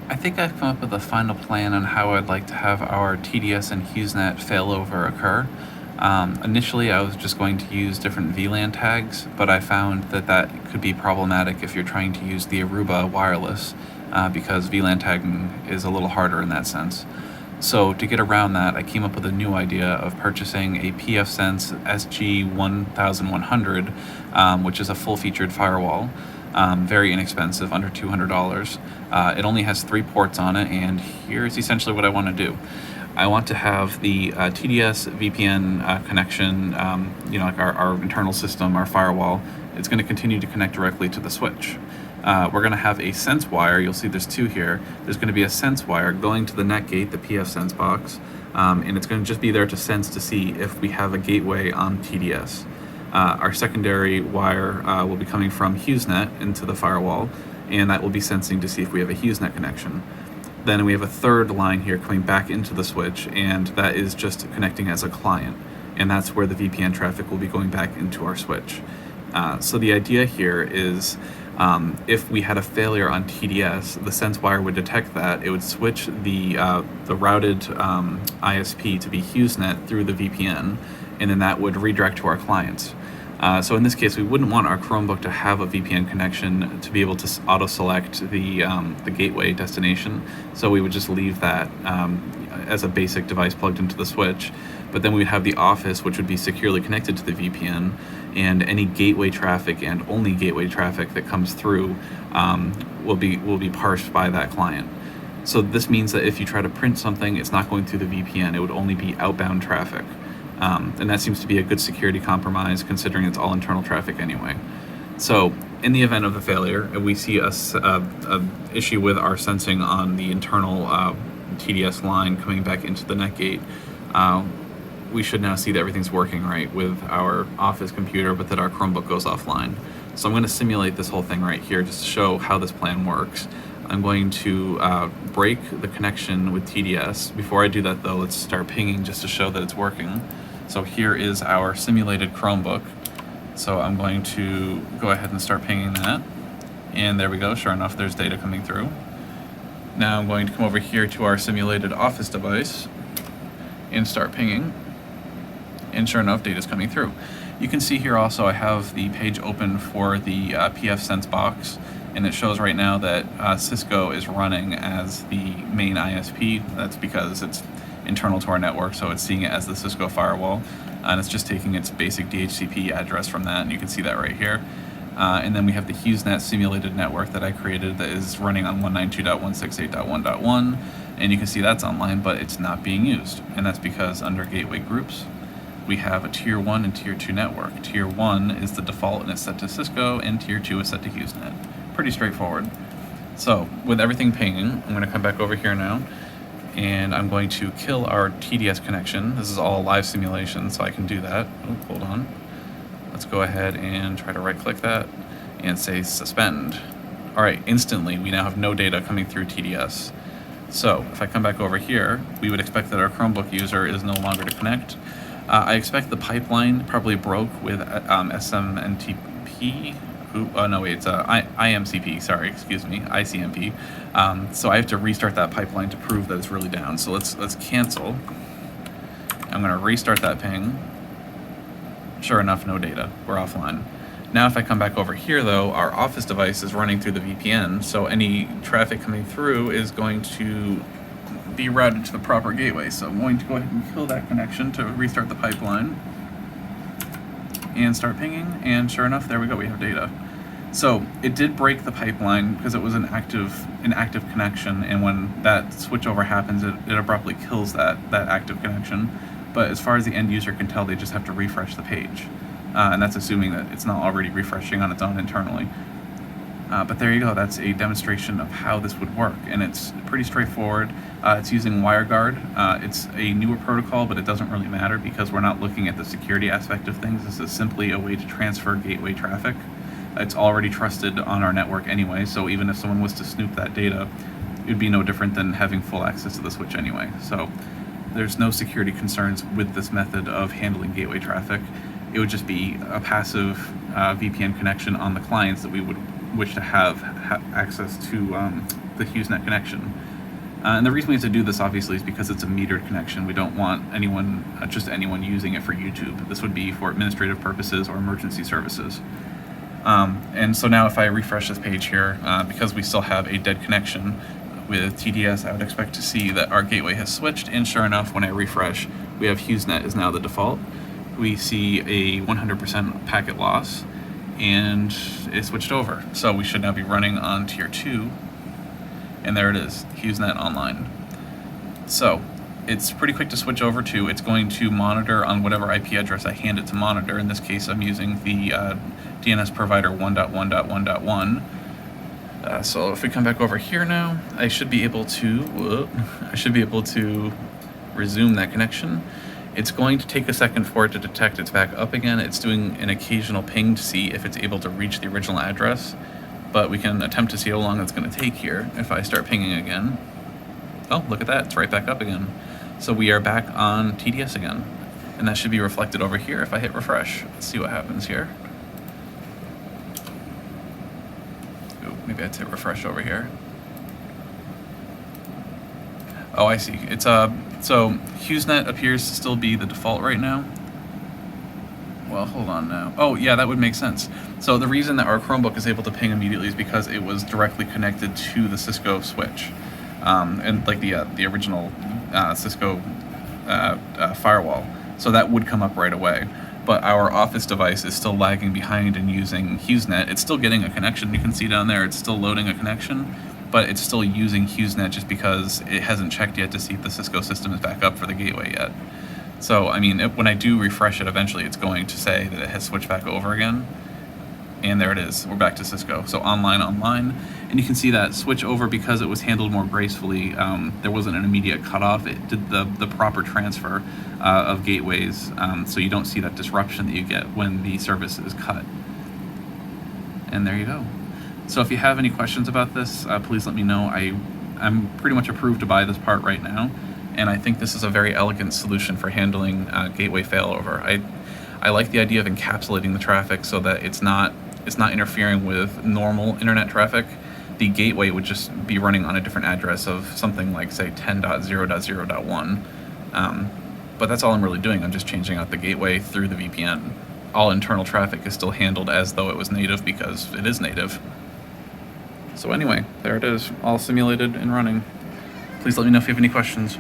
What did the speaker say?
I think I've come up with a final plan on how I'd like to have our TDS and HughesNet failover occur. Initially, I was just going to use different VLAN tags, but I found that that could be problematic if you're trying to use the Aruba wireless, because VLAN tagging is a little harder in that sense. So to get around that, I came up with a new idea of purchasing a pfSense SG1100, which is a full-featured firewall. Very inexpensive, under $200. It only has 3 ports on it, and here's essentially what I want to do. I want to have the TDS VPN connection, like our internal system, our firewall. It's going to continue to connect directly to the switch. We're going to have a sense wire. You'll see there's 2 here. There's going to be a sense wire going to the net gate, the pfSense box, and it's going to just be there to sense to see if we have a gateway on TDS. Our secondary wire will be coming from HughesNet into the firewall, and that will be sensing to see if we have a HughesNet connection. Then we have a third line here coming back into the switch, and that is just connecting as a client, and that's where the VPN traffic will be going back into our switch. So the idea here is if we had a failure on TDS, the sense wire would detect that. It would switch the routed ISP to be HughesNet through the VPN, and then that would redirect to our clients. So in this case, we wouldn't want our Chromebook to have a VPN connection to be able to auto-select the gateway destination. So we would just leave that as a basic device plugged into the switch. But then we'd have the office, which would be securely connected to the VPN, and any gateway traffic and only gateway traffic that comes through will be parsed by that client. So this means that if you try to print something, it's not going through the VPN. It would only be outbound traffic. And that seems to be a good security compromise, considering it's all internal traffic anyway. So in the event of a failure, and we see a issue with our sensing on the internal TDS line coming back into the netgate, we should now see that everything's working right with our office computer, but that our Chromebook goes offline. So I'm going to simulate this whole thing right here just to show how this plan works. I'm going to break the connection with TDS. Before I do that though, let's start pinging just to show that it's working. So here is our simulated Chromebook. So I'm going to go ahead and start pinging that. And there we go, sure enough, there's data coming through. Now I'm going to come over here to our simulated office device and start pinging. And sure enough, data's coming through. You can see here also I have the page open for the pfSense box, and it shows right now that Cisco is running as the main ISP. That's because it's internal to our network, so it's seeing it as the Cisco firewall, and it's just taking its basic DHCP address from that, and you can see that right here. And then we have the HughesNet simulated network that I created that is running on 192.168.1.1, and you can see that's online, but it's not being used, and that's because under gateway groups, we have a Tier 1 and Tier 2 network. Tier 1 is the default and it's set to Cisco, and Tier 2 is set to HughesNet. Pretty straightforward. So with everything pinging, I'm going to come back over here now, and I'm going to kill our TDS connection. This is all a live simulation, so I can do that. Oh, hold on. Let's go ahead and try to right-click that and say suspend. All right, instantly we now have no data coming through TDS. So if I come back over here, we would expect that our Chromebook user is no longer to connect. I expect the pipeline probably broke with SMNTP. It's IMCP, sorry, excuse me, ICMP. So I have to restart that pipeline to prove that it's really down. So let's cancel. I'm gonna restart that ping. Sure enough, no data, we're offline. Now if I come back over here though, our office device is running through the VPN, so any traffic coming through is going to be routed to the proper gateway. So I'm going to go ahead and kill that connection to restart the pipeline and start pinging, and sure enough, there we go, we have data. So it did break the pipeline because it was an active connection, and when that switchover happens, it abruptly kills that active connection. But as far as the end user can tell, they just have to refresh the page, and that's assuming that it's not already refreshing on its own internally. But there you go, that's a demonstration of how this would work, and it's pretty straightforward. It's using wireguard. It's a newer protocol, but it doesn't really matter because we're not looking at the security aspect of things. This is simply a way to transfer gateway traffic. It's already trusted on our network anyway, so even if someone was to snoop that data, it would be no different than having full access to the switch anyway. So there's no security concerns with this method of handling gateway traffic. It would just be a passive VPN connection on the clients that we would wish to have access to the HughesNet connection. And the reason we have to do this, obviously, is because it's a metered connection. We don't want anyone, just anyone, using it for YouTube. This would be for administrative purposes or emergency services. And so now if I refresh this page here, because we still have a dead connection with TDS, I would expect to see that our gateway has switched, and sure enough, when I refresh, we have HughesNet is now the default. We see a 100% packet loss, and it switched over. So we should now be running on tier 2, and there it is, HughesNet online. So it's pretty quick to switch over to. It's going to monitor on whatever IP address I hand it to monitor. In this case, I'm using the DNS provider 1.1.1.1. So if we come back over here now, I should be able to resume that connection. It's going to take a second for it to detect it's back up again. It's doing an occasional ping to see if it's able to reach the original address, but we can attempt to see how long it's going to take here if I start pinging again. Oh, look at that, it's right back up again. So we are back on TDS again, and that should be reflected over here if I hit refresh. Let's see what happens here. Ooh, maybe I have to hit refresh over here. Oh, I see. It's so HughesNet appears to still be the default right now. Well, hold on now. Oh, yeah, that would make sense. So the reason that our Chromebook is able to ping immediately is because it was directly connected to the Cisco switch, and like the original Cisco firewall. So that would come up right away. But our Office device is still lagging behind and using HughesNet. It's still getting a connection. You can see down there, it's still loading a connection, but it's still using HughesNet just because it hasn't checked yet to see if the Cisco system is back up for the gateway yet. So, I mean, when I do refresh it, eventually it's going to say that it has switched back over again. And there it is. We're back to Cisco. So online. And you can see that switch over, because it was handled more gracefully. There wasn't an immediate cutoff. It did the proper transfer of gateways, so you don't see that disruption that you get when the service is cut. And there you go. So if you have any questions about this, please let me know. I'm pretty much approved to buy this part right now, and I think this is a very elegant solution for handling gateway failover. I like the idea of encapsulating the traffic so that it's not interfering with normal internet traffic. The gateway would just be running on a different address of something like, say, 10.0.0.1. But that's all I'm really doing. I'm just changing out the gateway through the VPN. All internal traffic is still handled as though it was native, because it is native. So anyway, there it is, all simulated and running. Please let me know if you have any questions.